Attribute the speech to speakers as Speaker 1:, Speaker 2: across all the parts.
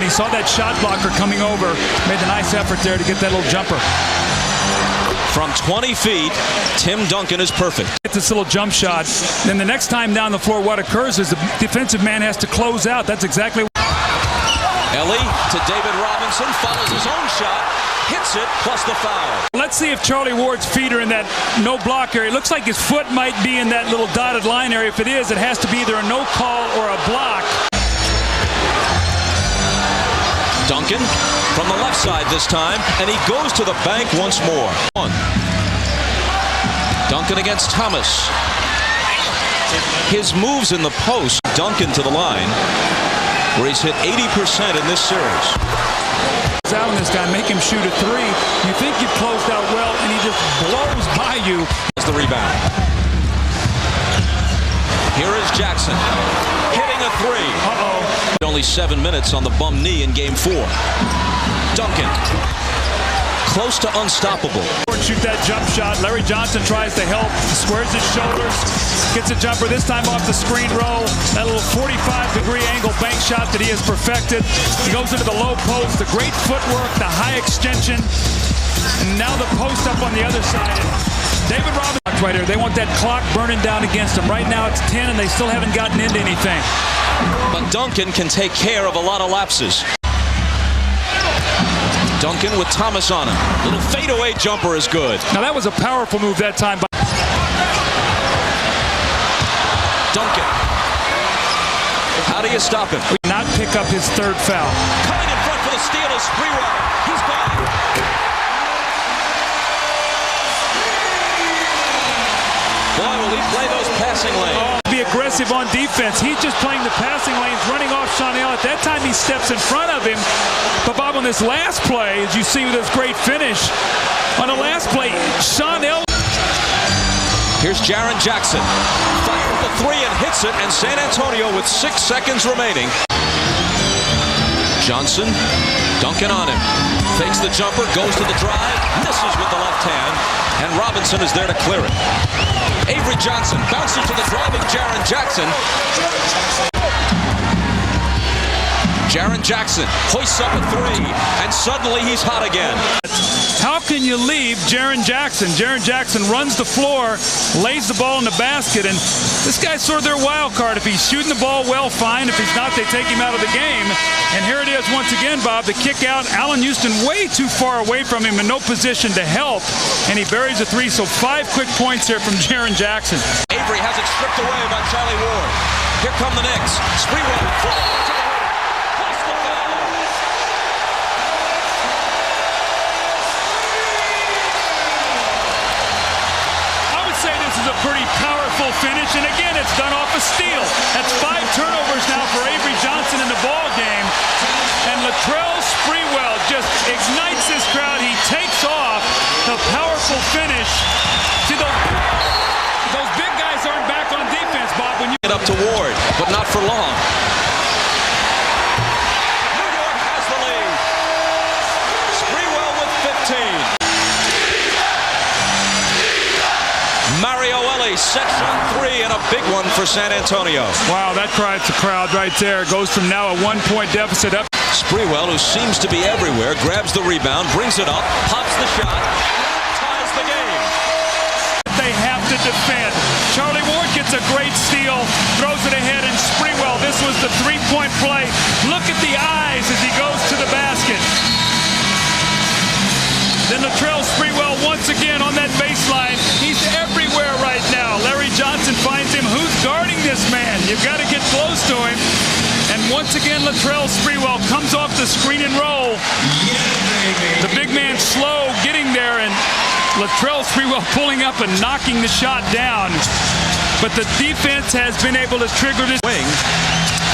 Speaker 1: He saw that shot blocker coming over, made a nice effort there to get that little jumper.
Speaker 2: From 20 feet, Tim Duncan is perfect.
Speaker 1: Get this little jump shot. Then the next time down the floor, what occurs is the defensive man has to close out. That's exactly what.
Speaker 2: Ellie to David Robinson, follows his own shot, hits it, plus the foul.
Speaker 1: Let's see if Charlie Ward's feet are in that no block area. It looks like his foot might be in that little dotted line area. If it is, it has to be either a no call or a block.
Speaker 2: Duncan from the left side this time, and he goes to the bank once more. Duncan against Thomas. His moves in the post. Duncan to the line, where he's hit 80% in this series.
Speaker 1: Out on this guy, make him shoot a three. You think you've closed out well, and he just blows by you.
Speaker 2: That's the rebound. Here is Jackson hitting a three. Only 7 minutes on the bum knee in game 4. Duncan, close to unstoppable.
Speaker 1: Shoot that jump shot. Larry Johnson tries to help, squares his shoulders, gets a jumper, this time off the screen roll. That little 45-degree angle bank shot that he has perfected. He goes into the low post, the great footwork, the high extension, and now the post up on the other side. David Robinson right here. They want that clock burning down against them. Right now it's 10 and they still haven't gotten into anything.
Speaker 2: But Duncan can take care of a lot of lapses. Duncan with Thomas on him. Little fadeaway jumper is good.
Speaker 1: Now that was a powerful move that time.
Speaker 2: Duncan. How do you stop him?
Speaker 1: Not pick up his third foul.
Speaker 2: Coming in front for the steal is Sprewell. He's gone. Boy, will he play those passing lanes.
Speaker 1: Be aggressive on defense. He's just playing the passing lanes, running off Chanel. At that time, he steps in front of him. But Bob, on this last play, as you see with this great finish, on the last play, Chanel.
Speaker 2: Here's Jaren Jackson. Fires the three and hits it, and San Antonio with 6 seconds remaining. Johnson, Duncan on him. Fakes the jumper, goes to the drive, misses with the left hand, and Robinson is there to clear it. Avery Johnson bounces to the driving Jaren Jackson. Jaren Jackson hoists up a three, and suddenly he's hot again.
Speaker 1: How can you leave Jaren Jackson? Jaren Jackson runs the floor, lays the ball in the basket, and this guy's sort of their wild card. If he's shooting the ball well, fine. If he's not, they take him out of the game. And here it is once again, Bob, the kick out. Allen Houston way too far away from him in no position to help, and he buries a three. So 5 quick points here from Jaren Jackson.
Speaker 2: Avery has it stripped away by Charlie Ward. Here come the Knicks. Sprewell.
Speaker 1: Pretty powerful finish, and again it's done off a steal. That's 5 turnovers now for Avery Johnson in the ball game, and Latrell Sprewell just ignites this crowd. He takes off. The powerful finish. See, those big guys aren't back on defense, Bob. When you
Speaker 2: get up to Ward, but not for long. New York has the lead. Sprewell with 15. Mario Ellie sets on 3 and a big one for San Antonio.
Speaker 1: Wow, that crowd's a crowd right there. Goes from now a 1-point deficit up.
Speaker 2: Sprewell, who seems to be everywhere, grabs the rebound, brings it up, pops the shot, ties the game.
Speaker 1: They have to defend. Charlie Ward gets a great steal, throws it ahead, and Sprewell, this was the 3-point play. Look at the eyes as he goes to the basket. Then Latrell Sprewell once again on that baseline. He's everywhere right now. Larry Johnson finds him. Who's guarding this man? You've got to get close to him. And once again, Latrell Sprewell comes off the screen and roll. The big man slow getting there, and Latrell Sprewell pulling up and knocking the shot down. But the defense has been able to trigger this wing.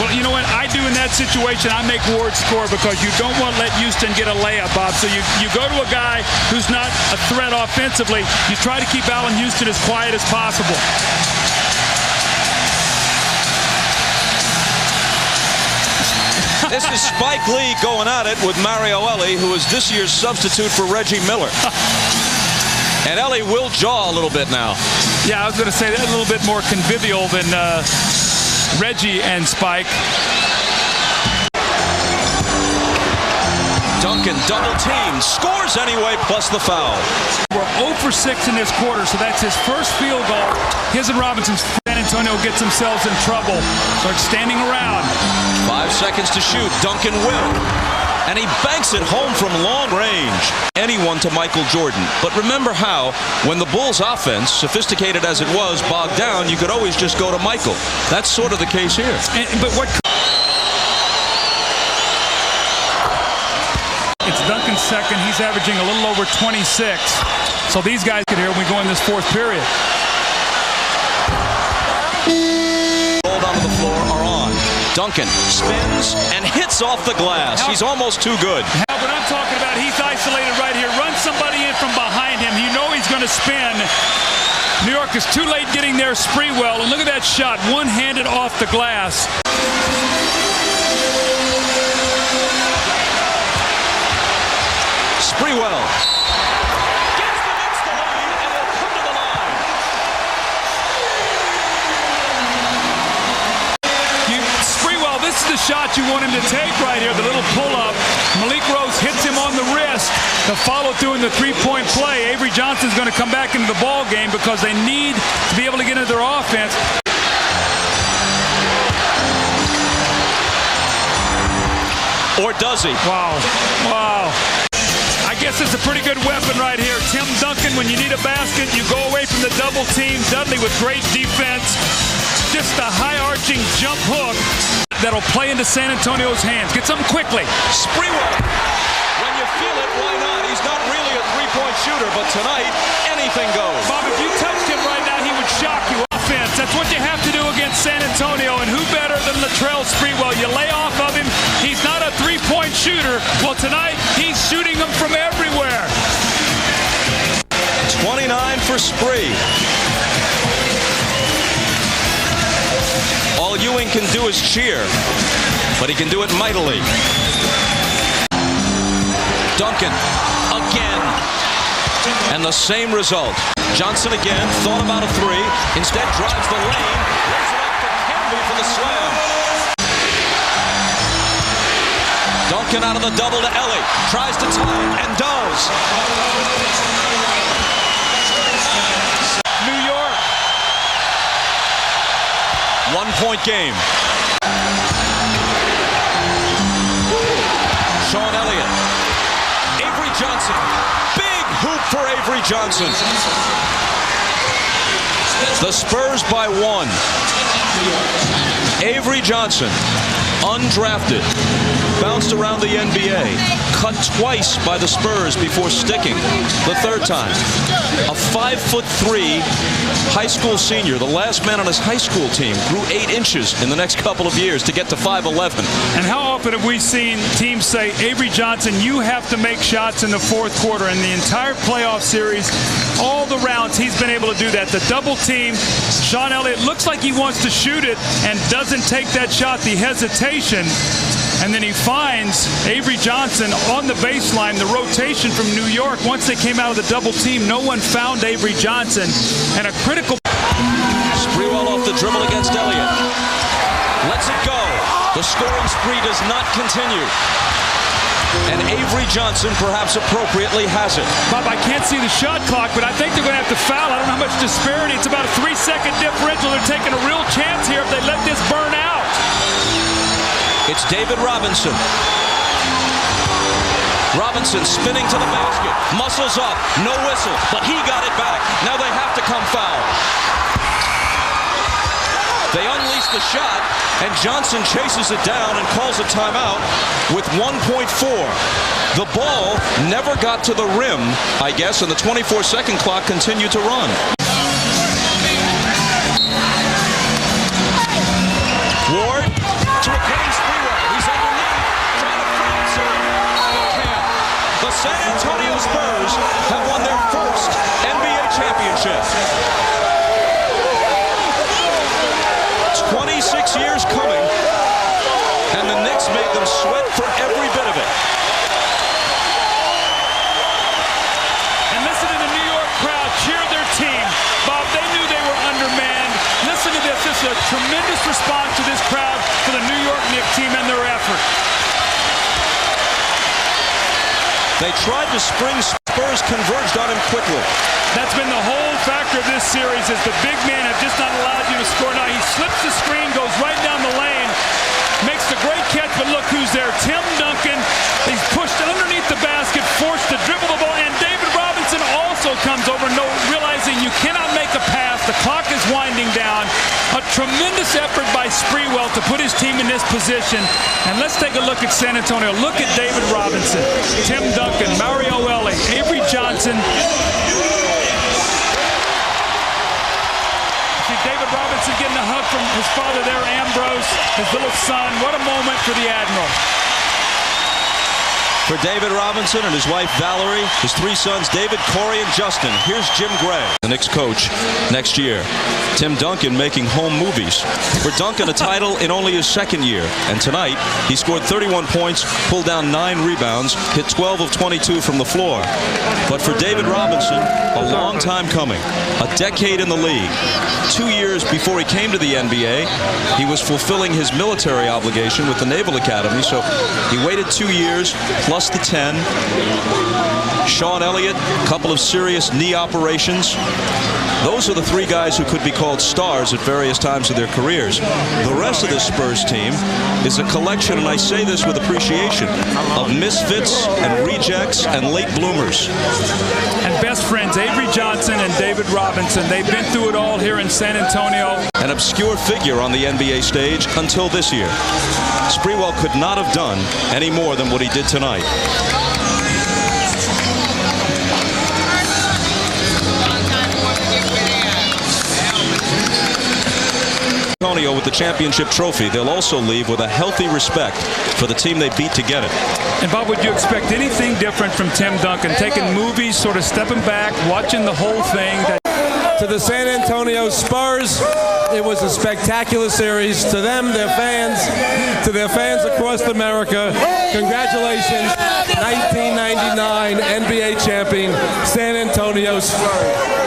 Speaker 1: Well, you know what I do in that situation? I make Ward score because you don't want to let Houston get a layup, Bob. So you go to a guy who's not a threat offensively. You try to keep Allen Houston as quiet as possible.
Speaker 2: This is Spike Lee going at it with Mario Ellie, who is this year's substitute for Reggie Miller. And Ellie will jaw a little bit now.
Speaker 1: Yeah, I was going to say that's a little bit more convivial than Reggie and Spike.
Speaker 2: Duncan double teamed, scores anyway, plus the foul.
Speaker 1: We're 0 for 6 in this quarter, so that's his first field goal. His and Robinson's. San Antonio gets themselves in trouble. Starts standing around.
Speaker 2: 5 seconds to shoot. Duncan will. And he banks it home from long range. Anyone to Michael Jordan. But remember how, when the Bulls' offense, sophisticated as it was, bogged down, you could always just go to Michael. That's sort of the case here.
Speaker 1: But what... It's Duncan's second. He's averaging a little over 26. So these guys get here when we go in this fourth period.
Speaker 2: Rolled onto the floor are on. Duncan spins and hits off the glass. He's almost too good.
Speaker 1: But I'm talking about he's isolated right here. Run somebody in from behind him. You know he's going to spin. New York is too late getting there. Sprewell. And look at that shot. One-handed off the glass.
Speaker 2: Sprewell gets against the line and will come to the line.
Speaker 1: Sprewell, this is the shot you want him to take right here, the little pull-up. Malik Rose hits him on the wrist. The follow-through in the three-point play. Avery Johnson's going to come back into the ball game because they need to be able to get into their offense.
Speaker 2: Or does he?
Speaker 1: Wow. Wow. I guess it's a pretty good weapon right here. Tim Duncan, when you need a basket, you go away from the double team. Dudley with great defense. Just a high-arching jump hook that'll play into San Antonio's hands. Get something quickly.
Speaker 2: Sprewell. When you feel it, why not? He's not really a three-point shooter, but tonight, anything goes.
Speaker 1: Bob, if you touched him right now, he would shock you. Offense, that's what you have to do against San Antonio. And who better than Latrell Sprewell? You lay off of him. He's not a three-point shooter. Well, tonight, he's shooting them from everywhere.
Speaker 2: 29 for Spree. All Ewing can do is cheer, but he can do it mightily. Duncan, again. And the same result. Johnson again, thought about a three, instead drives the lane, lays it up to Camby for the slam. Duncan out of the double to Ellie, tries to tie it, and does.
Speaker 1: New York.
Speaker 2: 1-point game. Sean Elliott. Avery Johnson. Big hoop for Avery Johnson. The Spurs by 1. Avery Johnson, undrafted, bounced around the NBA, cut twice by the Spurs before sticking the third time. A 5'3" high school senior, the last man on his high school team, grew 8 inches in the next couple of years to get to 5'11".
Speaker 1: And how often have we seen teams say, Avery Johnson, you have to make shots in the fourth quarter? In the entire playoff series, all the rounds, he's been able to do that. The double team, Sean Elliott looks like he wants to shoot it and doesn't take that shot, the hesitation. And then he finds Avery Johnson on the baseline, the rotation from New York. Once they came out of the double team, no one found Avery Johnson. And a critical...
Speaker 2: Sprewell off the dribble against Elliott. Lets it go. The scoring spree does not continue. And Avery Johnson, perhaps appropriately, has it.
Speaker 1: Bob, I can't see the shot clock, but I think they're going to have to foul. I don't know how much disparity. It's about a 3-second differential. They're taking a real chance here if they let this burn out.
Speaker 2: It's David Robinson. Robinson spinning to the basket. Muscles up. No whistle. But he got it back. Now they have to come foul. They unleash the shot, and Johnson chases it down and calls a timeout with 1.4. The ball never got to the rim, I guess, and the 24-second clock continued to run. Ward to a James Sprewell. He's underneath, trying to find something. The San Antonio Spurs have won their first NBA championship. 26 years coming, and the Knicks made them sweat for every bit of it.
Speaker 1: And listen to the New York crowd cheer their team. Bob, they knew they were undermanned. Listen to this. This is a tremendous response to this crowd for the New York Knicks team and their effort.
Speaker 2: They tried to spring. Spurs converged on him quickly.
Speaker 1: That's been the whole factor of this series, is the big men have just not allowed you to score. Now he slips the screen, goes right down the lane, makes the great catch, but look who's there. Tim Duncan. He's pushed underneath the basket, forced to dribble the ball, and David Robinson also comes over, realizing you cannot make a pass. The clock is winding down. A tremendous effort by Sprewell to put his team in this position. And let's take a look at San Antonio. Look at David Robinson, Tim Duncan, Mario Elie, Avery Johnson. David Robinson getting a hug from his father there, Ambrose, his little son. What a moment for the Admiral.
Speaker 2: For David Robinson and his wife Valerie, his three sons David, Corey, and Justin. Here's Jim Gray, the Knicks coach next year. Tim Duncan making home movies. For Duncan, a title in only his second year. And tonight, he scored 31 points, pulled down 9 rebounds, hit 12 of 22 from the floor. But for David Robinson, a long time coming. A decade in the league. 2 years before he came to the NBA, he was fulfilling his military obligation with the Naval Academy. So he waited 2 years, plus the 10. Sean Elliott, a couple of serious knee operations. Those are the 3 guys who could be called stars at various times of their careers. The rest of this Spurs team is a collection, and I say this with appreciation, of misfits and rejects and late bloomers.
Speaker 1: And best friends, Avery Johnson and David Robinson. They've been through it all here in San Antonio.
Speaker 2: An obscure figure on the NBA stage until this year. Sprewell could not have done any more than what he did tonight. Antonio with the championship trophy. They'll also leave with a healthy respect for the team they beat to get it.
Speaker 1: And Bob, would you expect anything different from Tim Duncan? Taking movies, sort of stepping back, watching the whole thing.
Speaker 3: To the San Antonio Spurs, it was a spectacular series. To them, their fans, to their fans across America, congratulations, 1999 NBA champion, San Antonio Spurs.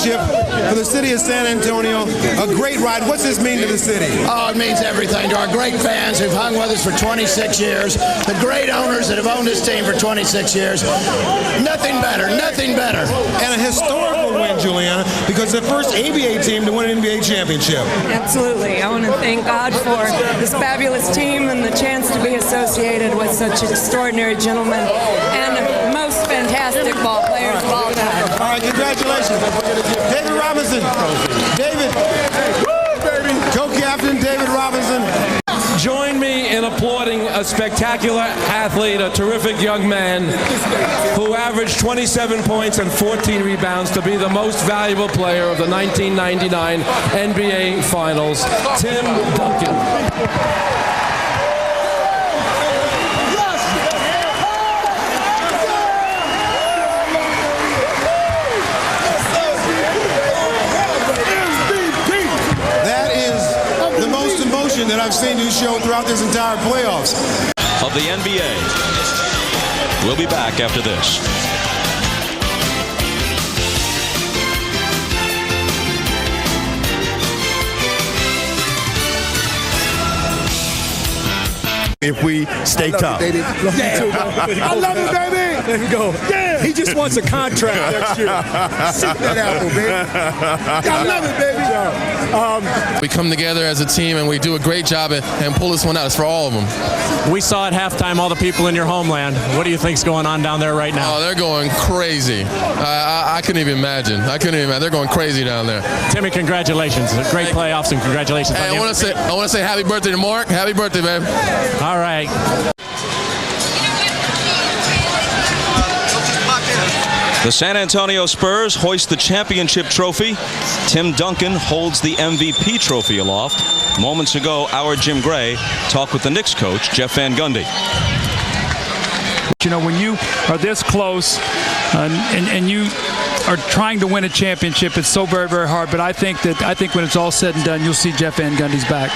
Speaker 4: For the city of San Antonio, a great ride. What's this mean to the city?
Speaker 5: Oh, it means everything to our great fans who've hung with us for 26 years, the great owners that have owned this team for 26 years. Nothing better, nothing better.
Speaker 4: And a historical win, Juliana, because the first ABA team to win an NBA championship.
Speaker 6: Absolutely. I want to thank God for this fabulous team and the chance to be associated with such extraordinary gentlemen and most fantastic ball players of all time.
Speaker 4: All right, congratulations. David Robinson. David. Co-captain David Robinson.
Speaker 3: Join me in applauding a spectacular athlete, a terrific young man who averaged 27 points and 14 rebounds to be the most valuable player of the 1999 NBA Finals, Tim Duncan.
Speaker 4: That I've seen you show throughout this entire playoffs.
Speaker 2: Of the NBA. We'll be back after this.
Speaker 4: If we stay tough.
Speaker 7: I love you, baby. There we go. Yeah. He just wants a contract next year. Sit that apple, baby. I love it, baby.
Speaker 8: We come together as a team and we do a great job and pull this one out. It's for all of them.
Speaker 9: We saw at halftime all the people in your homeland. What do you think's going on down there right now?
Speaker 8: Oh, they're going crazy. I couldn't even imagine. They're going crazy down there.
Speaker 9: Timmy, congratulations. Great playoffs and congratulations.
Speaker 8: Hey, I want to say happy birthday to Mark. Happy birthday, babe.
Speaker 9: All right.
Speaker 2: The San Antonio Spurs hoist the championship trophy. Tim Duncan holds the MVP trophy aloft. Moments ago, our Jim Gray talked with the Knicks coach, Jeff Van Gundy.
Speaker 1: You know, when you are this close and you are trying to win a championship, it's so very, very hard. But I think when it's all said and done, you'll see Jeff Van Gundy's back.